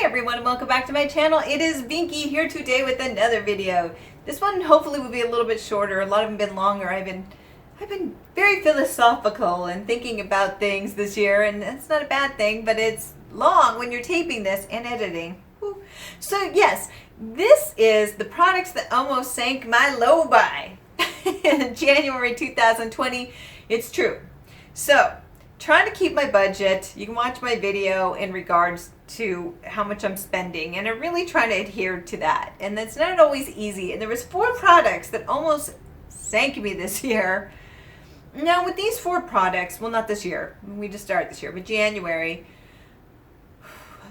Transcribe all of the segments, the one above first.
Hey everyone, and welcome back to my channel. It is Binky here today with another video. This one hopefully will be a little bit shorter. A lot of them have been longer. I've been very philosophical and thinking about things this year, and that's not a bad thing, but it's long when you're taping this and editing. Woo. So yes, this is the products that almost sank my low buy in January 2020. It's true. So, trying to keep my budget. You can watch my video in regards to how much I'm spending, and I'm really trying to adhere to that, and that's not always easy. And there was 4 products that almost sank me this year. Now with these 4 products, well, not this year, we just started this year, but January,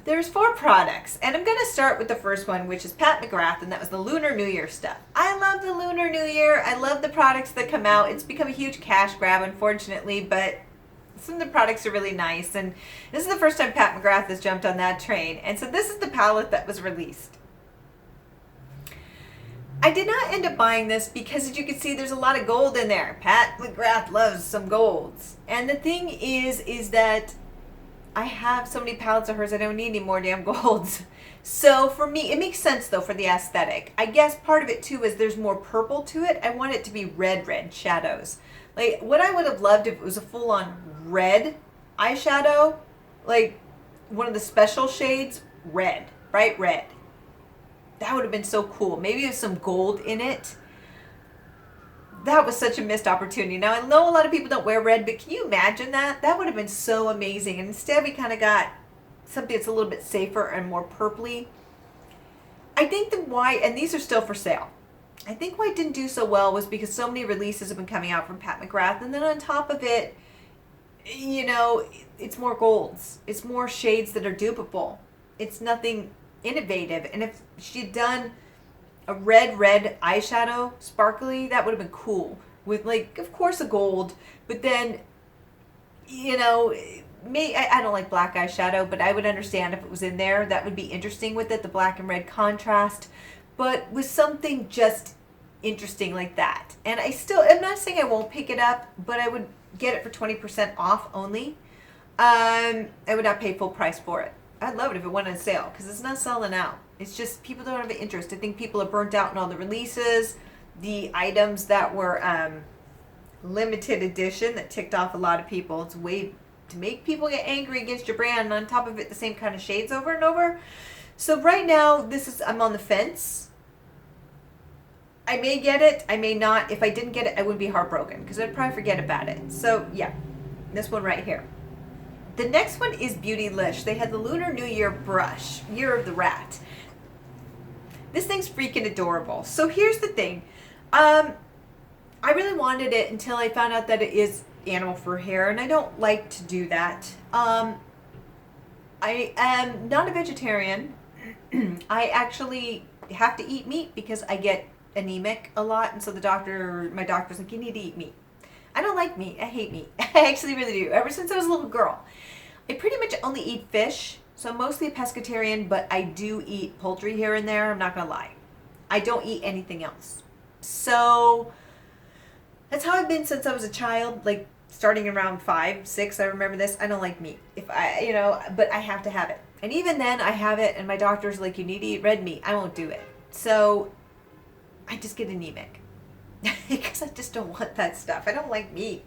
there's 4 products, and I'm going to start with the first one, which is Pat McGrath, and that was the Lunar New Year stuff. I love the Lunar New Year. I love the products that come out. It's become a huge cash grab, unfortunately, but some of the products are really nice, and this is the first time Pat McGrath has jumped on that train. And so this is the palette that was released. I did not end up buying this because, as you can see, there's a lot of gold in there. Pat McGrath loves some golds. And the thing is that I have so many palettes of hers, I don't need any more damn golds. So for me, it makes sense though for the aesthetic. I guess part of it too is there's more purple to it. I want it to be red shadows. Like, what I would have loved if it was a full-on red eyeshadow, like one of the special shades, red, bright red. That would have been so cool. Maybe with some gold in it. That was such a missed opportunity. Now, I know a lot of people don't wear red, but can you imagine that? That would have been so amazing. And instead, we kind of got something that's a little bit safer and more purpley. I think the why, and these are still for sale, I think why it didn't do so well was because so many releases have been coming out from Pat McGrath, and then on top of it, you know, it's more golds. It's more shades that are dupable. It's nothing innovative. And if she'd done a red eyeshadow, sparkly, that would have been cool. With, like, of course, a gold, but then, you know, I don't like black eyeshadow, but I would understand if it was in there. That would be interesting with it, the black and red contrast. But with something just interesting like that. And I'm not saying I won't pick it up, but I would get it for 20% off only. I would not pay full price for it. I'd love it if it went on sale, because it's not selling out. It's just people don't have interest. I think people are burnt out in all the releases, the items that were limited edition that ticked off a lot of people. It's a way to make people get angry against your brand, and on top of it, the same kind of shades over and over. So right now, I'm on the fence. I may get it, I may not. If I didn't get it, I would be heartbroken because I'd probably forget about it. So yeah, this one right here. The next one is Beautylish. They had the Lunar New Year brush, Year of the Rat. This thing's freaking adorable. So here's the thing. I really wanted it until I found out that it is animal fur hair, and I don't like to do that. I am not a vegetarian. I actually have to eat meat because I get anemic a lot, and so my doctor's like, you need to eat meat. I don't like meat. I hate meat. I actually really do. Ever since I was a little girl. I pretty much only eat fish, so I'm mostly a pescatarian, but I do eat poultry here and there. I'm not going to lie. I don't eat anything else. So that's how I've been since I was a child, like starting around 5, 6. I remember this. I don't like meat. But I have to have it. And even then I have it, and my doctor's like, you need to eat red meat. I won't do it. So I just get anemic because I just don't want that stuff. I don't like meat.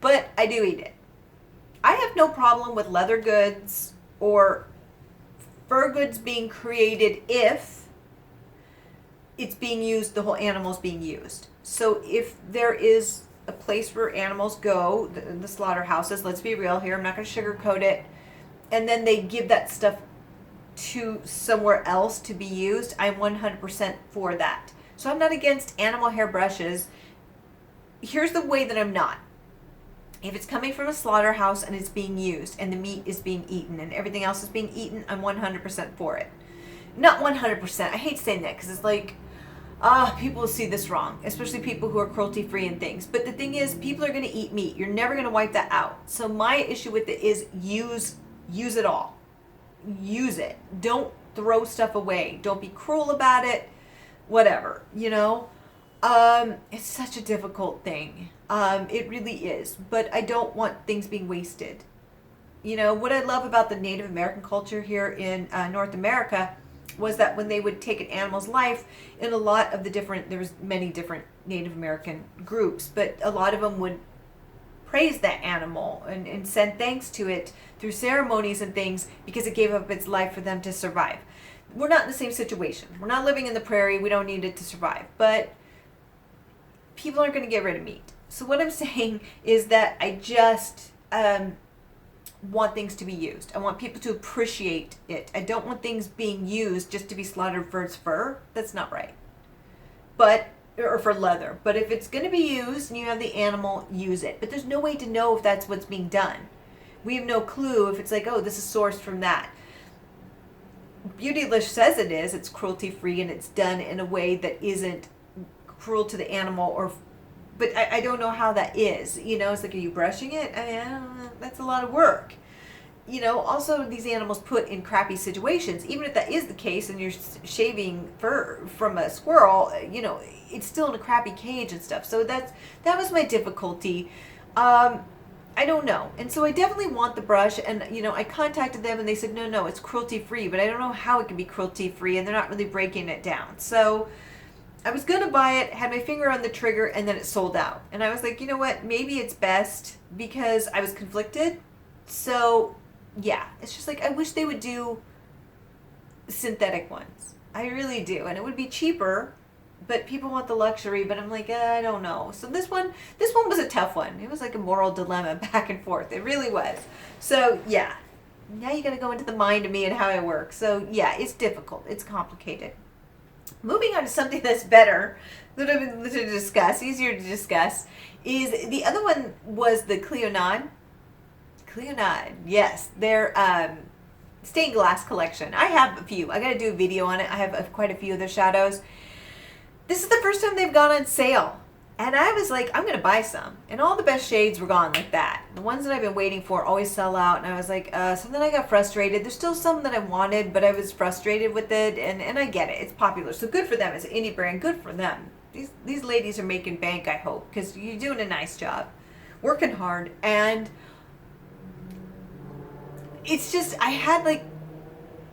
But I do eat it. I have no problem with leather goods or fur goods being created if it's being used, the whole animal's being used. So if there is a place where animals go, the slaughterhouses, let's be real here, I'm not going to sugarcoat it, and then they give that stuff to somewhere else to be used, I'm 100% for that. So I'm not against animal hair brushes. Here's the way that I'm not. If it's coming from a slaughterhouse and it's being used and the meat is being eaten and everything else is being eaten, I'm 100% for it. Not 100%. I hate saying that because it's like, people will see this wrong, especially people who are cruelty-free and things. But the thing is, people are going to eat meat. You're never going to wipe that out. So my issue with it is use it all. Use it. Don't throw stuff away. Don't be cruel about it. Whatever, you know. It's such a difficult thing. It really is. But I don't want things being wasted. You know, what I love about the Native American culture here in North America was that when they would take an animal's life, in a lot of the different, there was many different Native American groups, but a lot of them would praise that animal and send thanks to it through ceremonies and things because it gave up its life for them to survive. We're not in the same situation. We're not living in the prairie. We don't need it to survive. But people aren't going to get rid of meat. So what I'm saying is that I just want things to be used. I want people to appreciate it. I don't want things being used just to be slaughtered for its fur. That's not right. Or for leather. But if it's going to be used and you have the animal, use it. But there's no way to know if that's what's being done. We have no clue if it's like, oh, this is sourced from that. Beautylish says it is. It's cruelty free and it's done in a way that isn't cruel to the animal, but I don't know how that is. You know, it's like, are you brushing it? I mean, I don't know. That's a lot of work. You know, also these animals put in crappy situations. Even if that is the case and you're shaving fur from a squirrel, you know, it's still in a crappy cage and stuff. So that was my difficulty. I don't know. And so I definitely want the brush. And, you know, I contacted them and they said, no, it's cruelty free. But I don't know how it can be cruelty free. And they're not really breaking it down. So I was going to buy it, had my finger on the trigger, and then it sold out. And I was like, you know what? Maybe it's best, because I was conflicted. So, yeah. It's just like, I wish they would do synthetic ones. I really do. And it would be cheaper. But people want the luxury, but I'm like, I don't know. So this one was a tough one. It was like a moral dilemma back and forth. It really was. So yeah, now you got to go into the mind of me and how I work. So yeah, it's difficult. It's complicated. Moving on to something that's better to discuss, easier to discuss, is the other one was the Cleonade. Cleonade, yes, their stained glass collection. I have a few. I got to do a video on it. I have quite a few of their shadows. This is the first time they've gone on sale. And I was like, I'm going to buy some. And all the best shades were gone like that. The ones that I've been waiting for always sell out. And I was like, something I got frustrated. There's still some that I wanted, but I was frustrated with it. And I get it. It's popular. So good for them. It's an indie brand. Good for them. These ladies are making bank, I hope. Because you're doing a nice job. Working hard. And it's just, I had like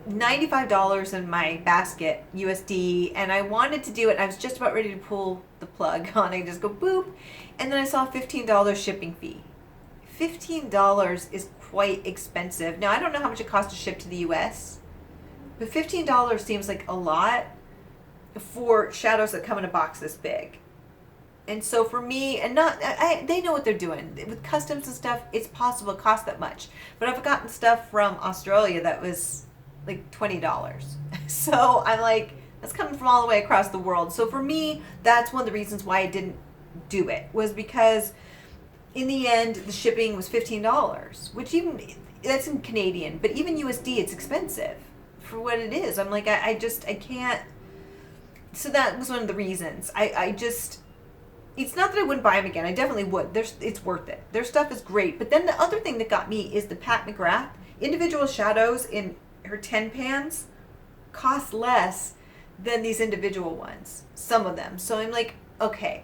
$95 in my basket USD, and I wanted to do it. I was just about ready to pull the plug on it, just go boop, and then I saw $15 shipping fee. $15 is quite expensive. Now I don't know how much it costs to ship to the US, but $15 seems like a lot for shadows that come in a box this big. And so for me, and they know what they're doing with customs and stuff. It's possible it costs that much, but I've gotten stuff from Australia that was like $20. So I'm like, that's coming from all the way across the world. So for me, that's one of the reasons why I didn't do it, was because in the end, the shipping was $15, which even, that's in Canadian, but even USD, it's expensive for what it is. I'm like, I can't. So that was one of the reasons. I just, it's not that I wouldn't buy them again. I definitely would. It's worth it. Their stuff is great. But then the other thing that got me is the Pat McGrath individual shadows in her 10 pans cost less than these individual ones, some of them. So I'm like, okay,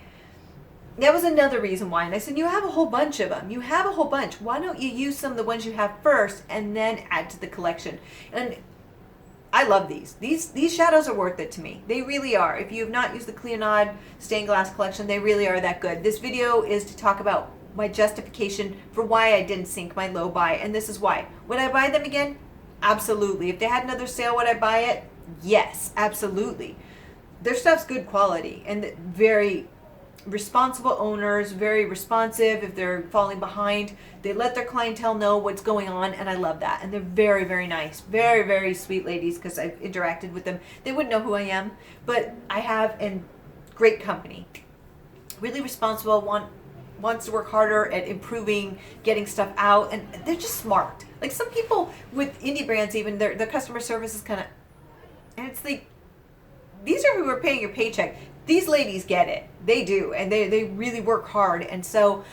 that was another reason why. And I said, you have a whole bunch of them. You have a whole bunch. Why don't you use some of the ones you have first and then add to the collection? And I love these. These shadows are worth it to me. They really are. If you have not used the Cleonade stained glass collection, they really are that good. This video is to talk about my justification for why I didn't sink my low buy, and this is why. Would I buy them again? Absolutely. If they had another sale, would I buy it? Yes, absolutely. Their stuff's good quality and very responsible owners, very responsive. If they're falling behind, they let their clientele know what's going on, and I love that. And they're very, very nice, very, very sweet ladies, because I've interacted with them. They wouldn't know who I am, but I have, and great company. Really responsible, wants to work harder at improving, getting stuff out, and they're just smart. Like some people with indie brands, even their customer service is kind of, and it's like, these are who are paying your paycheck. These ladies get it. They do, and they really work hard. And so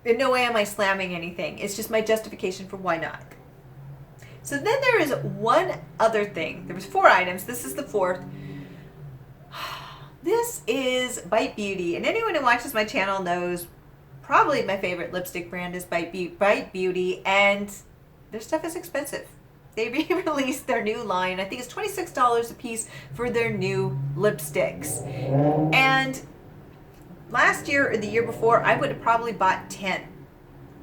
in no way am I slamming anything. It's just my justification for why not. So then there is one other thing. There was 4 items. This is the 4th. This is Bite Beauty, and anyone who watches my channel knows probably my favorite lipstick brand is Bite Beauty, and their stuff is expensive. They re-released their new line. I think it's $26 a piece for their new lipsticks. And last year or the year before, I would have probably bought 10.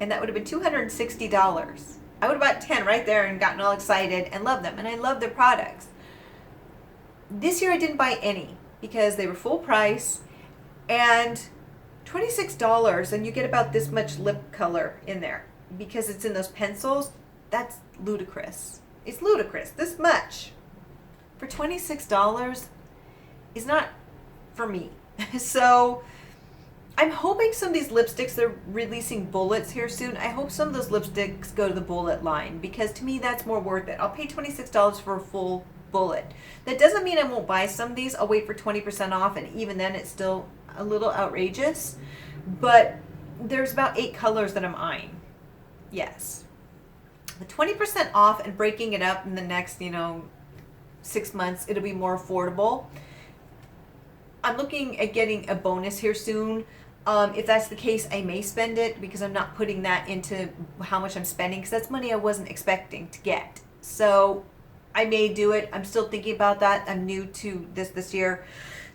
And that would have been $260. I would have bought 10 right there and gotten all excited and loved them. And I love their products. This year I didn't buy any because they were full price. And $26, and you get about this much lip color in there because it's in those pencils. That's ludicrous. It's ludicrous. This much for $26 is not for me. So I'm hoping some of these lipsticks, they're releasing bullets here soon. I hope some of those lipsticks go to the bullet line because to me that's more worth it. I'll pay $26 for a full bullet. That doesn't mean I won't buy some of these. I'll wait for 20% off, and even then it's still a little outrageous. But there's about 8 colors that I'm eyeing. Yes. The 20% off and breaking it up in the next, 6 months, it'll be more affordable. I'm looking at getting a bonus here soon. If that's the case, I may spend it because I'm not putting that into how much I'm spending because that's money I wasn't expecting to get. So I may do it. I'm still thinking about that. I'm new to this year.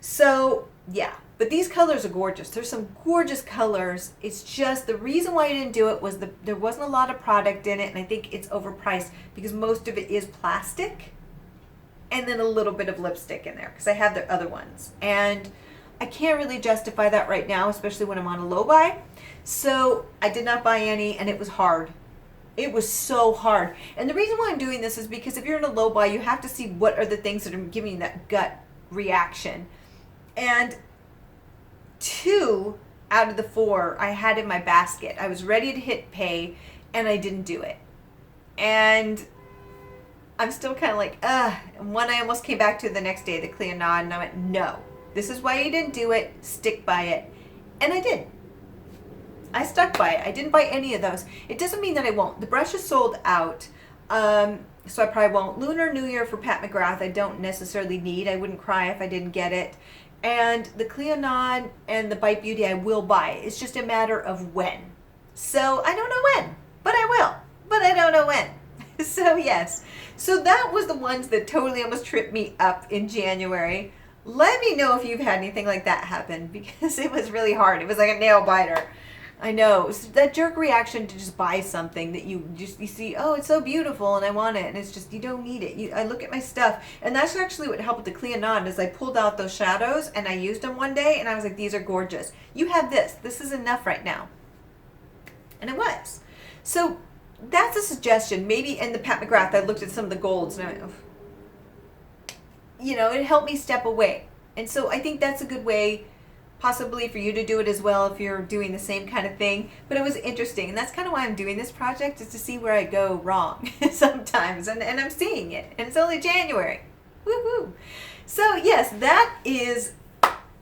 So yeah, but these colors are gorgeous. There's some gorgeous colors. It's just the reason why I didn't do it was there wasn't a lot of product in it, and I think it's overpriced because most of it is plastic and then a little bit of lipstick in there because I have the other ones. And I can't really justify that right now, especially when I'm on a low buy. So I did not buy any, and it was hard. It was so hard. And the reason why I'm doing this is because if you're in a low buy, you have to see what are the things that are giving you that gut reaction. And 2 out of the 4 I had in my basket. I was ready to hit pay, and I didn't do it. And I'm still kind of like, ugh. And one I almost came back to the next day, the clear nod, and I went, no. This is why you didn't do it. Stick by it. And I did. I stuck by it. I didn't buy any of those. It doesn't mean that I won't. The brush is sold out, so I probably won't. Lunar New Year for Pat McGrath, I don't necessarily need. I wouldn't cry if I didn't get it. And the Cleonon and the Bite Beauty I will buy. It's just a matter of when. So I don't know when, but I will. But I don't know when. So yes. So that was the ones that totally almost tripped me up in January. Let me know if you've had anything like that happen because it was really hard. It was like a nail biter. I know. It's that jerk reaction to just buy something that you see, oh, it's so beautiful and I want it. And it's just, you don't need it. I look at my stuff. And that's actually what helped with the Cleonon is I pulled out those shadows and I used them one day and I was like, these are gorgeous. You have this. This is enough right now. And it was. So that's a suggestion. Maybe in the Pat McGrath, I looked at some of the golds and I went, oh. It helped me step away. And so I think that's a good way possibly for you to do it as well if you're doing the same kind of thing. But it was interesting. And that's kind of why I'm doing this project is to see where I go wrong sometimes. And I'm seeing it. And it's only January. Woohoo! So yes, that is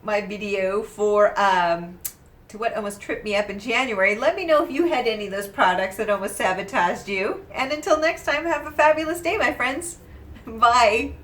my video for to what almost tripped me up in January. Let me know if you had any of those products that almost sabotaged you. And until next time, have a fabulous day, my friends. Bye.